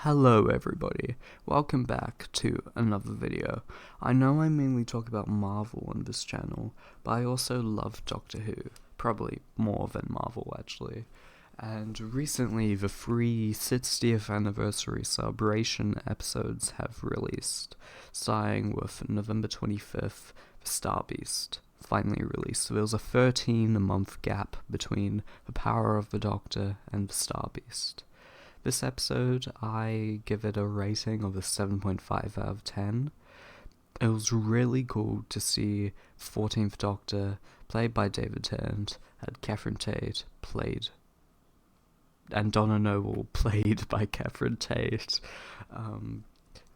Hello everybody, welcome back to another video. I know I mainly talk about Marvel on this channel, but I also love Doctor Who, probably more than Marvel actually. And recently the 60th anniversary celebration episodes have released, starting with November 25th, The Star Beast finally released. So there was a 13-month gap between The Power of the Doctor and The Star Beast. This episode, I give it a rating of a 7.5 out of 10. It was really cool to see 14th Doctor, played by David Tennant, and Catherine Tate, and Donna Noble, played by Catherine Tate.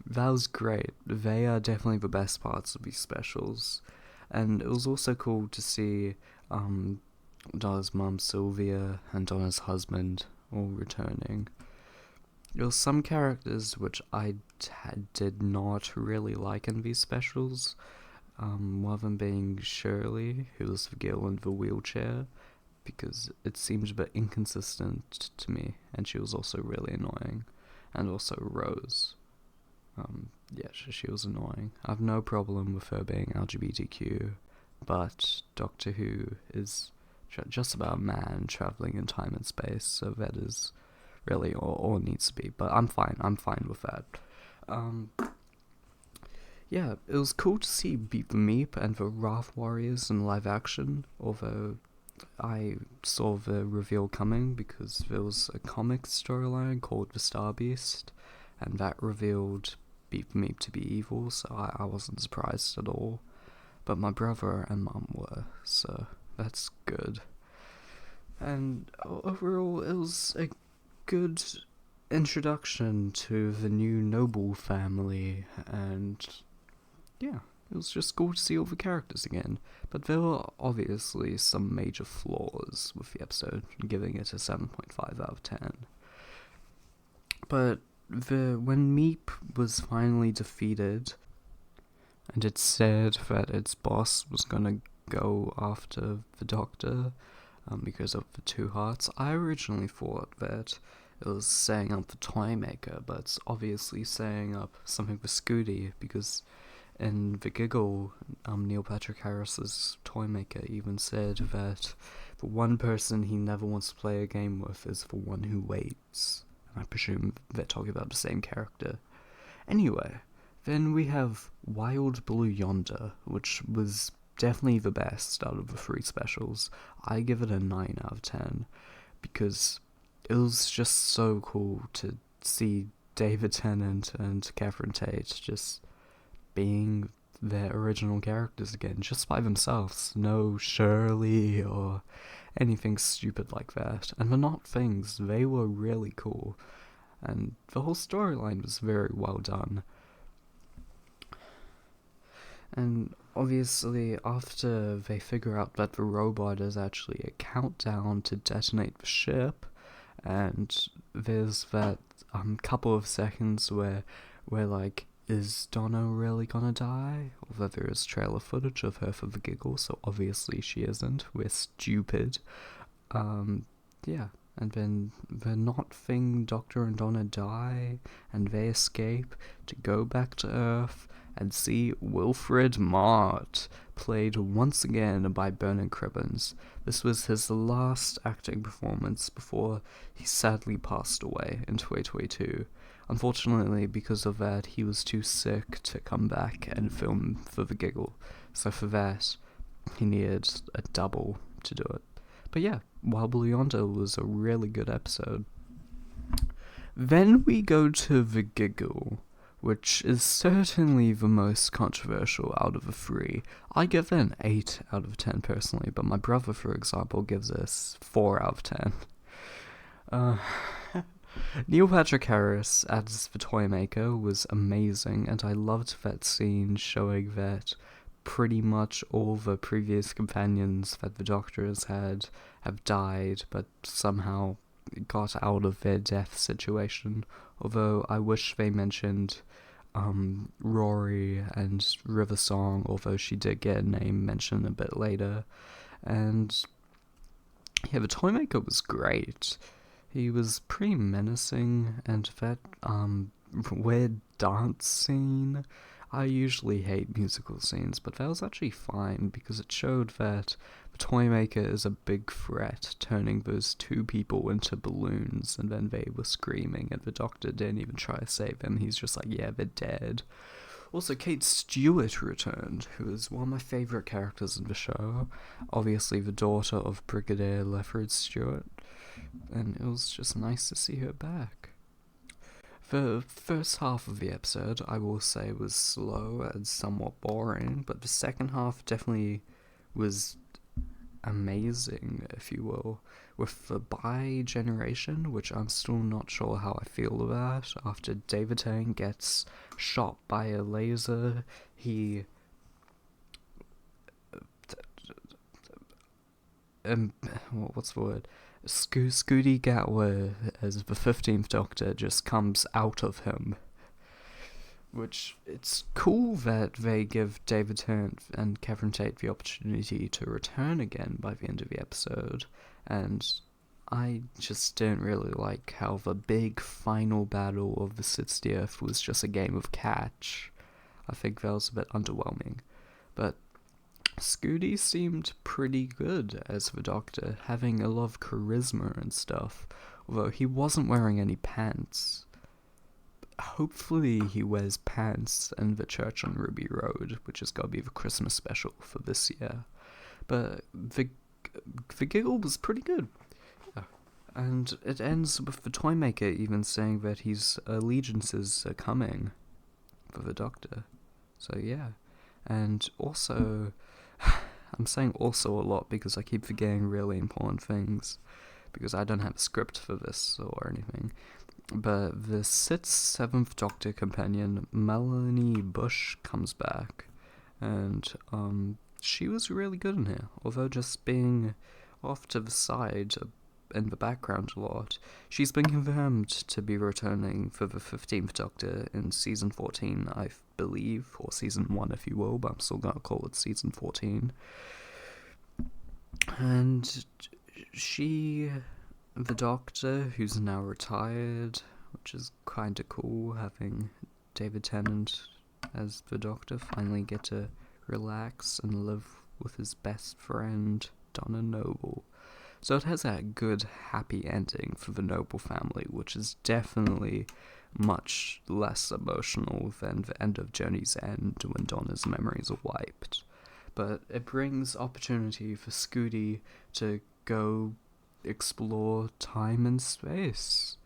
That was great. They are definitely the best parts of these specials. And it was also cool to see Donna's mum, Sylvia, and Donna's husband all returning. There were some characters which I did not really like in these specials, one of them being Shirley, who was the girl in the wheelchair, because it seemed a bit inconsistent to me, and she was also really annoying, and also Rose. She was annoying. I have no problem with her being LGBTQ, but Doctor Who is just about a man travelling in time and space, so that is really all it needs to be, but I'm fine with that. It was cool to see Beat the Meep and the Wrath Warriors in live action, although I saw the reveal coming because there was a comic storyline called The Star Beast, and that revealed Beat the Meep to be evil, so I wasn't surprised at all. But my brother and mum were, so that's good. And overall, it was a good introduction to the new Noble family, and yeah, it was just cool to see all the characters again. But there were obviously some major flaws with the episode, giving it a 7.5 out of 10. But when Meep was finally defeated, and it said that its boss was gonna go after the Doctor, because of the two hearts, I originally thought that it was setting up the Toymaker, but it's obviously setting up something for Scooty, because in The Giggle, Neil Patrick Harris's Toymaker even said that the one person he never wants to play a game with is the one who waits. And I presume they're talking about the same character. Anyway, then we have Wild Blue Yonder, which was definitely the best out of the three specials. I give it a 9 out of 10, because it was just so cool to see David Tennant and Catherine Tate just being their original characters again, just by themselves. No Shirley or anything stupid like that. And they're not things, they were really cool. And the whole storyline was very well done. And obviously, after they figure out that the robot is actually a countdown to detonate the ship, and there's that couple of seconds where like, is Donna really gonna die? Although there is trailer footage of her for The Giggle, so obviously she isn't. We're stupid. And then the not thing Doctor and Donna die, and they escape to go back to Earth and see Wilfred Mott, played once again by Bernard Cribbins. This was his last acting performance before he sadly passed away in 2022. Unfortunately, because of that, he was too sick to come back and film for The Giggle, so for that, he needed a double to do it. But yeah, Wild Blue Yonder was a really good episode. Then we go to The Giggle, which is certainly the most controversial out of the three. I give it an 8 out of 10 personally, but my brother, for example, gives this 4 out of 10. Neil Patrick Harris as the Toymaker was amazing, and I loved that scene showing that pretty much all the previous companions that the Doctor has had have died, but somehow got out of their death situation. Although I wish they mentioned Rory and River Song, although she did get a name mentioned a bit later. And yeah, the Toymaker was great. He was pretty menacing, and that weird dance scene. I usually hate musical scenes, but that was actually fine because it showed that the Toymaker is a big threat, turning those two people into balloons, and then they were screaming, and the Doctor didn't even try to save them. He's just like, yeah, they're dead. Also, Kate Stewart returned, who is one of my favourite characters in the show. Obviously, the daughter of Brigadier Lefford Stewart, and it was just nice to see her back. The first half of the episode, I will say, was slow and somewhat boring, but the second half definitely was amazing, if you will, with the bi-generation, which I'm still not sure how I feel about. After David Tennant gets shot by a laser, he what's the word? Scooty Gatwa as the 15th Doctor just comes out of him. Which, it's cool that they give David Tennant and Catherine Tate the opportunity to return again by the end of the episode, and I just didn't really like how the big final battle of the 60th was just a game of catch. I think that was a bit underwhelming. But Scooty seemed pretty good as the Doctor, having a lot of charisma and stuff, although he wasn't wearing any pants. Hopefully he wears pants in the Church on Ruby Road, which is gotta be the Christmas special for this year. But the giggle was pretty good. Yeah. And it ends with the Toymaker even saying that his allegiances are coming for the Doctor. So yeah. And also, I'm saying also a lot because I keep forgetting really important things, because I don't have a script for this or anything. But the seventh Doctor companion, Melanie Bush, comes back, and she was really good in here, although just being off to the side in the background a lot. She's been confirmed to be returning for the 15th Doctor in season 14, I believe, or season 1 if you will, but I'm still gonna call it season 14. And the Doctor, who's now retired, which is kinda cool, having David Tennant as the Doctor finally get to relax and live with his best friend, Donna Noble. So it has a good, happy ending for the Noble family, which is definitely much less emotional than the end of Journey's End when Donna's memories are wiped. But it brings opportunity for Scooty to go explore time and space.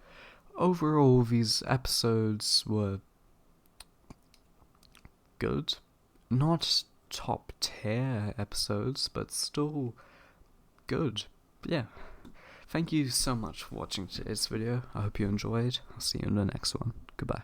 Overall, these episodes were good. Not top tier episodes, but still good. Yeah. Thank you so much for watching today's video. I hope you enjoyed. I'll see you in the next one. Goodbye.